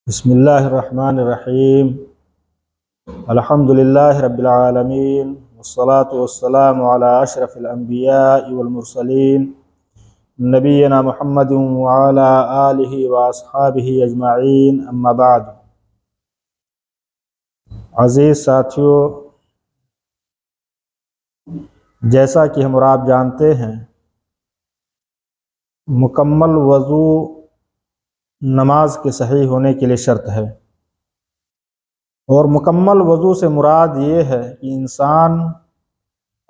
بسم اللہ الرحمن الرحیم الحمد للہ رب العالمین والصلاة والسلام علی اشرف الانبیاء والمرسلین نبینا محمد وعلی آلہ واصحابہ اجمعین اما بعد۔ عزیز ساتھیو، جیسا کہ ہم اور آپ جانتے ہیں، مکمل وضو نماز کے صحیح ہونے کے لیے شرط ہے، اور مکمل وضو سے مراد یہ ہے کہ انسان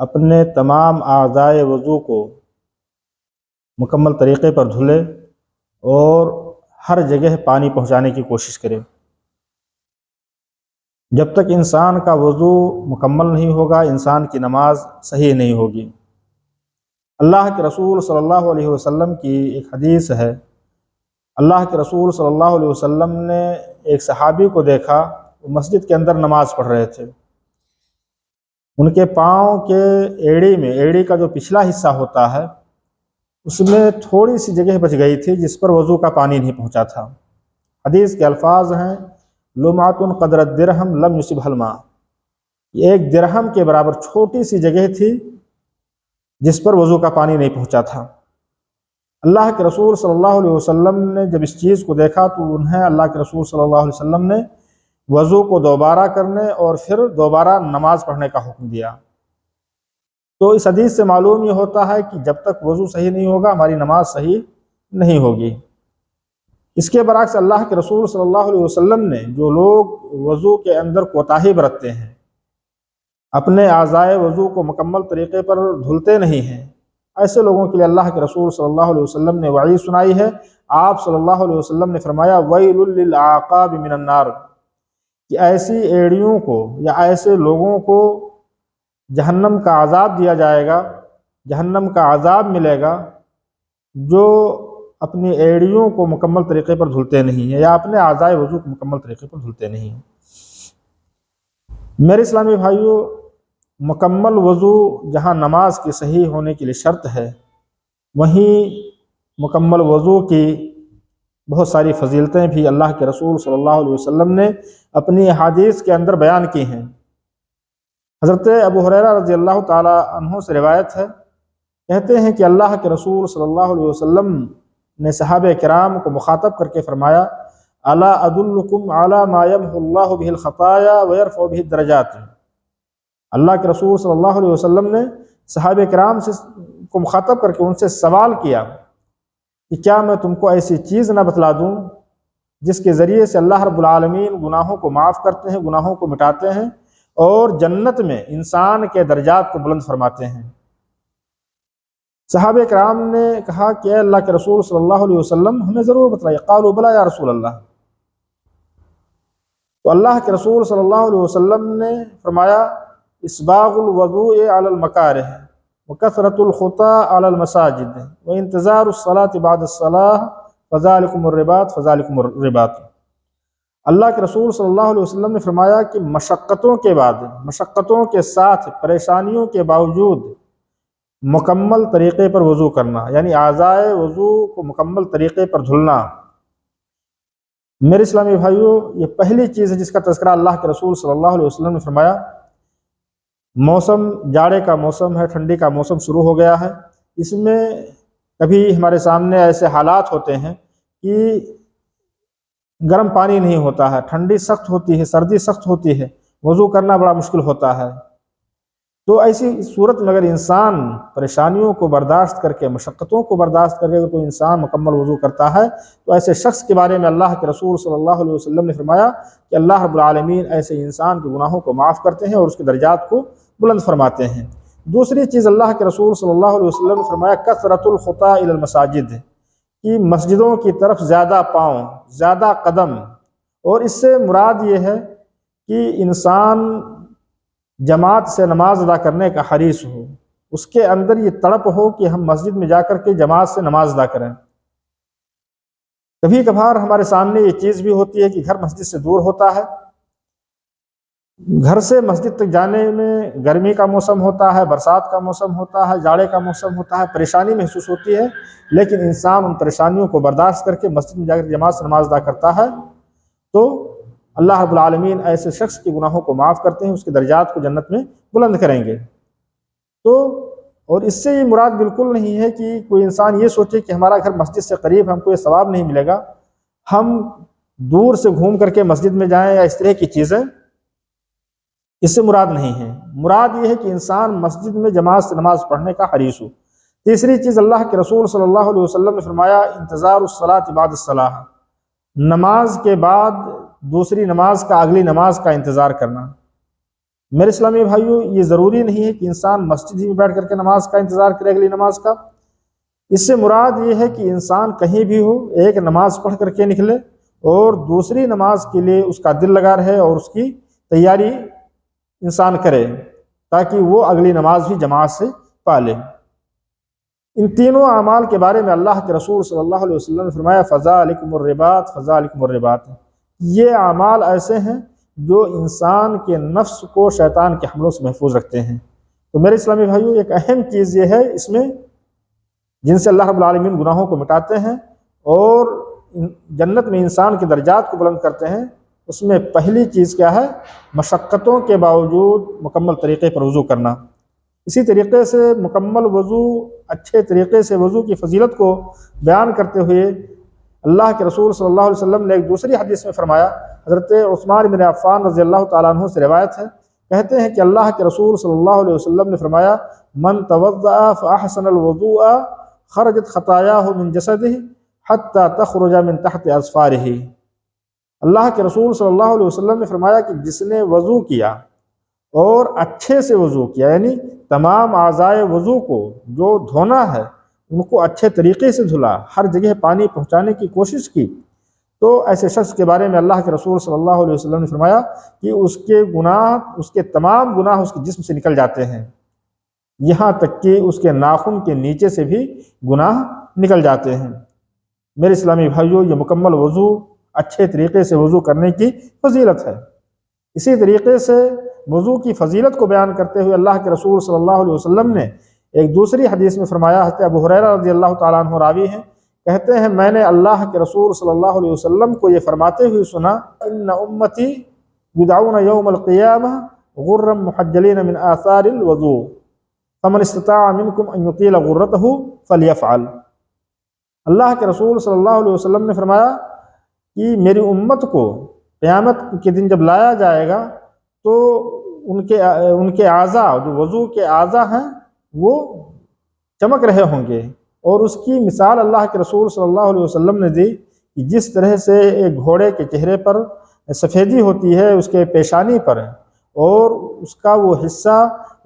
اپنے تمام اعضائے وضو کو مکمل طریقے پر دھلے اور ہر جگہ پانی پہنچانے کی کوشش کرے۔ جب تک انسان کا وضو مکمل نہیں ہوگا، انسان کی نماز صحیح نہیں ہوگی۔ اللہ کے رسول صلی اللہ علیہ وسلم کی ایک حدیث ہے، اللہ کے رسول صلی اللہ علیہ وسلم نے ایک صحابی کو دیکھا، وہ مسجد کے اندر نماز پڑھ رہے تھے۔ ان کے پاؤں کے ایڑی کا جو پچھلا حصہ ہوتا ہے، اس میں تھوڑی سی جگہ بچ گئی تھی جس پر وضو کا پانی نہیں پہنچا تھا۔ حدیث کے الفاظ ہیں لمعۃ قدر الدرہم لم یصبھا الماء، یہ ایک درہم کے برابر چھوٹی سی جگہ تھی جس پر وضو کا پانی نہیں پہنچا تھا۔ اللہ کے رسول صلی اللہ علیہ وسلم نے جب اس چیز کو دیکھا تو انہیں اللہ کے رسول صلی اللہ علیہ وسلم نے وضو کو دوبارہ کرنے اور پھر دوبارہ نماز پڑھنے کا حکم دیا۔ تو اس حدیث سے معلوم یہ ہوتا ہے کہ جب تک وضو صحیح نہیں ہوگا، ہماری نماز صحیح نہیں ہوگی۔ اس کے برعکس اللہ کے رسول صلی اللہ علیہ وسلم نے جو لوگ وضو کے اندر کوتاہی برتتے ہیں، اپنے اعضائے وضو کو مکمل طریقے پر دھلتے نہیں ہیں، ایسے لوگوں کے لیے اللہ کے رسول صلی اللہ علیہ وسلم نے وعید سنائی ہے۔ آپ صلی اللہ علیہ وسلم نے فرمایا ویل للعقاب من النار، کہ ایسی ایڑیوں کو یا ایسے لوگوں کو جہنم کا عذاب دیا جائے گا، جہنم کا عذاب ملے گا، جو اپنی ایڑیوں کو مکمل طریقے پر دھلتے نہیں ہیں یا اپنے اعضائے وضو کو مکمل طریقے پر دھلتے نہیں ہیں۔ میرے اسلامی بھائیوں، مکمل وضو جہاں نماز کے صحیح ہونے کے لیے شرط ہے، وہیں مکمل وضو کی بہت ساری فضیلتیں بھی اللہ کے رسول صلی اللہ علیہ وسلم نے اپنی احادیث کے اندر بیان کی ہیں۔ حضرت ابو ہریرہ رضی اللہ تعالی عنہ سے روایت ہے، کہتے ہیں کہ اللہ کے رسول صلی اللہ علیہ وسلم نے صحابہ کرام کو مخاطب کر کے فرمایا الا ادلکم علی ما یمحو اللہ بہ الخطایا ویرفع بہ الدرجات۔ اللہ کے رسول صلی اللہ علیہ وسلم نے صحابہ کرام کو مخاطب کر کے ان سے سوال کیا کہ کیا میں تم کو ایسی چیز نہ بتلا دوں جس کے ذریعے سے اللہ رب العالمین گناہوں کو معاف کرتے ہیں، گناہوں کو مٹاتے ہیں اور جنت میں انسان کے درجات کو بلند فرماتے ہیں۔ صحابہ کرام نے کہا کہ اے اللہ کے رسول صلی اللہ علیہ وسلم، ہمیں ضرور بتلائیے۔ قالوا بلا یا رسول اللہ۔ تو اللہ کے رسول صلی اللہ علیہ وسلم نے فرمایا اسباغ الوضوء علی المکارہ وکثرۃ الخطی علی المساجد وانتظار الصلاۃ بعد الصلاۃ فذلکم الرباط فذلکم الرباط۔ اللہ کے رسول صلی اللہ علیہ وسلم نے فرمایا کہ مشقتوں کے بعد، مشقتوں کے ساتھ، پریشانیوں کے باوجود مکمل طریقے پر وضو کرنا، یعنی اعضائے وضو کو مکمل طریقے پر دھلنا۔ میرے اسلامی بھائیوں، یہ پہلی چیز ہے جس کا تذکرہ اللہ کے رسول صلی اللہ علیہ وسلم نے فرمایا۔ موسم جاڑے کا موسم ہے، ٹھنڈی کا موسم شروع ہو گیا ہے، اس میں کبھی ہمارے سامنے ایسے حالات ہوتے ہیں کہ گرم پانی نہیں ہوتا ہے، ٹھنڈی سخت ہوتی ہے، سردی سخت ہوتی ہے، وضو کرنا بڑا مشکل ہوتا ہے۔ تو ایسی صورت میں اگر انسان پریشانیوں کو برداشت کر کے، مشقتوں کو برداشت کر کے کوئی انسان مکمل وضو کرتا ہے، تو ایسے شخص کے بارے میں اللہ کے رسول صلی اللہ علیہ وسلم نے فرمایا کہ اللہ رب العالمین ایسے انسان کے گناہوں کو معاف کرتے ہیں اور اس کے درجات کو بلند فرماتے ہیں۔ دوسری چیز اللہ کے رسول صلی اللہ علیہ وسلم نے فرمایا کثرۃ الخطی الی المساجد، کہ مسجدوں کی طرف زیادہ پاؤں، زیادہ قدم، اور اس سے مراد یہ ہے کہ انسان جماعت سے نماز ادا کرنے کا حریص ہو، اس کے اندر یہ تڑپ ہو کہ ہم مسجد میں جا کر کے جماعت سے نماز ادا کریں۔ کبھی کبھار ہمارے سامنے یہ چیز بھی ہوتی ہے کہ گھر مسجد سے دور ہوتا ہے، گھر سے مسجد تک جانے میں گرمی کا موسم ہوتا ہے، برسات کا موسم ہوتا ہے، جاڑے کا موسم ہوتا ہے، پریشانی محسوس ہوتی ہے، لیکن انسان ان پریشانیوں کو برداشت کر کے مسجد میں جا کر جماعت سے نماز ادا کرتا ہے، تو اللہ رب العالمین ایسے شخص کے گناہوں کو معاف کرتے ہیں، اس کے درجات کو جنت میں بلند کریں گے۔ تو اور اس سے یہ مراد بالکل نہیں ہے کہ کوئی انسان یہ سوچے کہ ہمارا گھر مسجد سے قریب، ہم کو یہ ثواب نہیں ملے گا، ہم دور سے گھوم کر کے مسجد میں جائیں، یا اس طرح کی چیزیں اس سے مراد نہیں ہے۔ مراد یہ ہے کہ انسان مسجد میں جماعت سے نماز پڑھنے کا حریص ہو۔ تیسری چیز، اللہ کے رسول صلی اللہ علیہ وسلم نے فرمایا انتظار الصلاۃ بعد الصلاۃ، نماز کے بعد دوسری نماز کا، اگلی نماز کا انتظار کرنا۔ میرے اسلامی بھائیوں، یہ ضروری نہیں ہے کہ انسان مسجد ہی میں بیٹھ کر کے نماز کا انتظار کرے، اگلی نماز کا۔ اس سے مراد یہ ہے کہ انسان کہیں بھی ہو، ایک نماز پڑھ کر کے نکلے اور دوسری نماز کے لیے اس کا دل لگا رہے اور اس کی تیاری انسان کرے، تاکہ وہ اگلی نماز بھی جماعت سے پا لے۔ ان تینوں اعمال کے بارے میں اللہ کے رسول صلی اللہ علیہ وسلم نے فرمایا فذالکم الرباط، فذالکم الرباط، یہ اعمال ایسے ہیں جو انسان کے نفس کو شیطان کے حملوں سے محفوظ رکھتے ہیں۔ تو میرے اسلامی بھائیوں، ایک اہم چیز یہ ہے اس میں، جن سے اللہ رب العالمین گناہوں کو مٹاتے ہیں اور جنت میں انسان کے درجات کو بلند کرتے ہیں، اس میں پہلی چیز کیا ہے؟ مشقتوں کے باوجود مکمل طریقے پر وضو کرنا۔ اسی طریقے سے مکمل وضو، اچھے طریقے سے وضو کی فضیلت کو بیان کرتے ہوئے اللہ کے رسول صلی اللہ علیہ وسلم نے ایک دوسری حدیث میں فرمایا، حضرت عثمان بن عفان رضی اللہ تعالیٰ عنہ سے روایت ہے، کہتے ہیں کہ اللہ کے رسول صلی اللہ علیہ وسلم نے فرمایا من توضأ فأحسن الوضوء خرجت خطاياه من جسده حتى تخرج من تحت اظفاره۔ اللہ کے رسول صلی اللہ علیہ وسلم نے فرمایا کہ جس نے وضو کیا اور اچھے سے وضو کیا، یعنی تمام اعضائے وضو کو جو دھونا ہے ان کو اچھے طریقے سے دھلا، ہر جگہ پانی پہنچانے کی کوشش کی، تو ایسے شخص کے بارے میں اللہ کے رسول صلی اللہ علیہ وسلم نے فرمایا کہ اس کے گناہ، اس کے تمام گناہ اس کے جسم سے نکل جاتے ہیں، یہاں تک کہ اس کے ناخن کے نیچے سے بھی گناہ نکل جاتے ہیں۔ میرے اسلامی بھائیوں، یہ مکمل وضو، اچھے طریقے سے وضو کرنے کی فضیلت ہے۔ اسی طریقے سے وضو کی فضیلت کو بیان کرتے ہوئے اللہ کے رسول صلی اللہ علیہ وسلم نے ایک دوسری حدیث میں فرمایا، حضرت ابو ہریرہ رضی اللہ تعالیٰ عنہ راوی ہیں، کہتے ہیں میں نے اللہ کے رسول صلی اللہ علیہ وسلم کو یہ فرماتے ہوئے سنا ان امتی یدعون یوم القیامہ غرا محجلین من آثار الوضوء فمن استطاع منکم ان یطیل غرتہ فلیفعل۔ اللہ کے رسول صلی اللہ علیہ وسلم نے فرمایا کہ میری امت کو قیامت کے دن جب لایا جائے گا تو ان کے اعضاء، جو وضو کے اعضاء ہیں، وہ چمک رہے ہوں گے، اور اس کی مثال اللہ کے رسول صلی اللہ علیہ وسلم نے دی کہ جس طرح سے ایک گھوڑے کے چہرے پر سفیدی ہوتی ہے اس کے پیشانی پر، اور اس کا وہ حصہ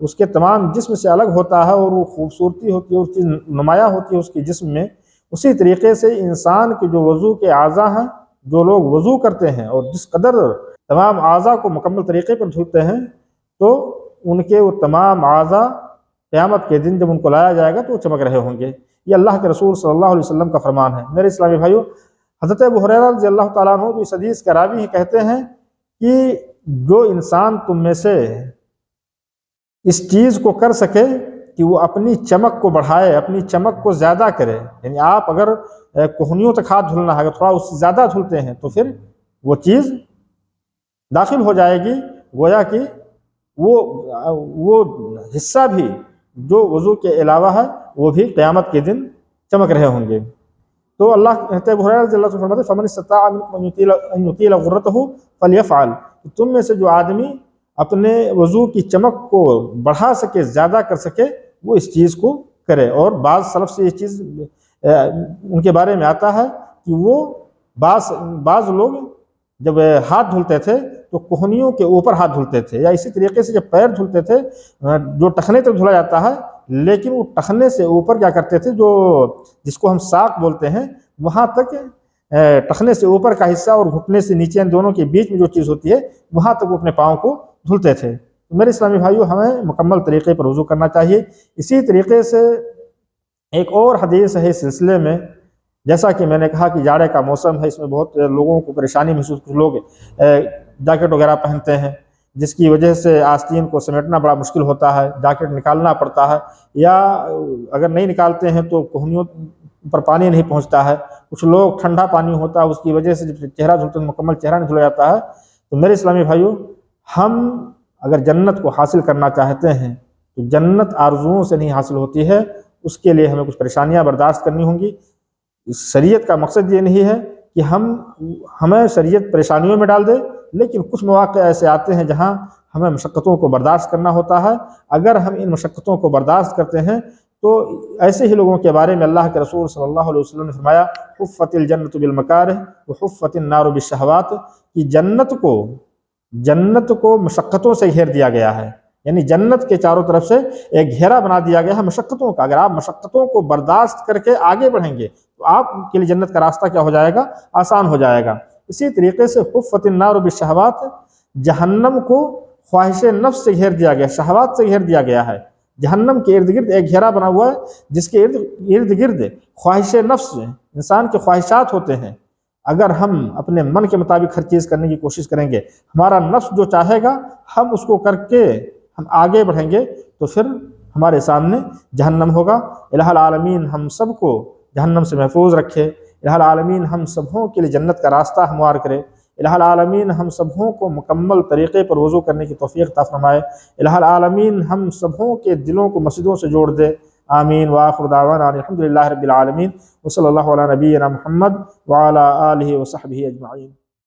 اس کے تمام جسم سے الگ ہوتا ہے اور وہ خوبصورتی ہوتی ہے، اس کی نمایاں ہوتی ہے اس کے جسم میں، اسی طریقے سے انسان کے جو وضو کے اعضاء ہیں، جو لوگ وضو کرتے ہیں اور جس قدر تمام اعضاء کو مکمل طریقے پر دھلتے ہیں، تو ان کے وہ تمام اعضاء قیامت کے دن جب ان کو لایا جائے گا تو وہ چمک رہے ہوں گے۔ یہ اللہ کے رسول صلی اللہ علیہ وسلم کا فرمان ہے۔ میرے اسلامی بھائیوں، حضرت ابو ہریرہ رضی اللہ تعالیٰ عنہ جو اس حدیث کے راوی ہیں کہتے ہیں کہ جو انسان تم میں سے اس چیز کو کر سکے کہ وہ اپنی چمک کو بڑھائے، اپنی چمک کو زیادہ کرے، یعنی آپ اگر کوہنیوں تک ہاتھ دھلنا ہے، اگر تھوڑا اس سے زیادہ دھلتے ہیں تو پھر وہ چیز داخل ہو جائے گی، گویا کہ وہ حصہ بھی جو وضو کے علاوہ ہے وہ بھی قیامت کے دن چمک رہے ہوں گے۔ تو اللہ کہتے ہیں ابو ہریرہ رضی اللہ عنہ فرماتے فمن استطاع منکم ان یطیل غرتہ فلیفعل، تم میں سے جو آدمی اپنے وضو کی چمک کو بڑھا سکے، زیادہ کر سکے، وہ اس چیز کو کرے۔ اور بعض سلف سے یہ چیز ان کے بارے میں آتا ہے کہ وہ بعض لوگ جب ہاتھ دھلتے تھے تو کوہنیوں کے اوپر ہاتھ دھلتے تھے، یا اسی طریقے سے جب پیر دھلتے تھے جو ٹخنے تک دھلا جاتا ہے، لیکن وہ ٹخنے سے اوپر کیا کرتے تھے، جو جس کو ہم ساق بولتے ہیں، وہاں تک ٹخنے سے اوپر کا حصہ اور گھٹنے سے نیچے دونوں کے بیچ میں جو چیز ہوتی ہے وہاں تک وہ اپنے پاؤں کو دھلتے تھے۔ میرے اسلامی بھائیوں، ہمیں مکمل طریقے پر وضو کرنا چاہیے۔ اسی طریقے سے ایک اور حدیث ہے اس سلسلے میں، جیسا کہ میں نے کہا کہ جاڑے کا موسم ہے، اس میں بہت لوگوں کو پریشانی محسوس، کچھ لوگ جیکٹ وغیرہ پہنتے ہیں جس کی وجہ سے آستین کو سمیٹنا بڑا مشکل ہوتا ہے، جیکٹ نکالنا پڑتا ہے، یا اگر نہیں نکالتے ہیں تو کوہنیوں پر پانی نہیں پہنچتا ہے، کچھ لوگ ٹھنڈا پانی ہوتا ہے اس کی وجہ سے جب چہرہ دھلتے ہیں مکمل چہرہ نہیں دھلا جاتا ہے۔ تو میرے اسلامی بھائیوں، ہم اگر جنت کو حاصل کرنا چاہتے ہیں تو جنت آرزوؤں سے نہیں حاصل ہوتی ہے، اس کے لیے ہمیں کچھ پریشانیاں برداشت کرنی ہوں گی۔ شریعت کا مقصد یہ نہیں ہے کہ ہمیں شریعت پریشانیوں میں ڈال دے، لیکن کچھ مواقع ایسے آتے ہیں جہاں ہمیں مشقتوں کو برداشت کرنا ہوتا ہے۔ اگر ہم ان مشقتوں کو برداشت کرتے ہیں تو ایسے ہی لوگوں کے بارے میں اللہ کے رسول صلی اللہ علیہ وسلم نے فرمایا حفت الجنت بالمکارہ وحفت النار بالشہوات، کہ جنت کو مشقتوں سے گھیر دیا گیا ہے، یعنی جنت کے چاروں طرف سے ایک گھیرا بنا دیا گیا ہے مشقتوں کا۔ اگر آپ مشقتوں کو برداشت کر کے آگے بڑھیں گے تو آپ کے لیے جنت کا راستہ کیا ہو جائے گا؟ آسان ہو جائے گا۔ اسی طریقے سے حفت النار بالشہوات، جہنم کو خواہش نفس سے گھیر دیا گیا، شہوات سے گھیر دیا گیا ہے۔ جہنم کے ارد گرد ایک گھیرا بنا ہوا ہے جس کے ارد گرد خواہش نفس، انسان کے خواہشات ہوتے ہیں۔ اگر ہم اپنے من کے مطابق ہر چیز کرنے کی کوشش کریں گے، ہمارا نفس جو چاہے گا ہم اس کو کر کے ہم آگے بڑھیں گے، تو پھر ہمارے سامنے جہنم ہوگا۔ الہ العالمین ہم سب کو جہنم سے محفوظ رکھے، الہ العالمین ہم سبوں کے لیے جنت کا راستہ ہموار کرے، الہ العالمین ہم سبوں کو مکمل طریقے پر وضو کرنے کی توفیق عطا فرمائے، الہ العالمین ہم سبوں کے دلوں کو مسجدوں سے جوڑ دے، آمین۔ وآخر دعوانا الحمدللہ رب العالمین، وصلی اللہ علی نبینا محمد وعلی آلہ وصحبہ اجمعین۔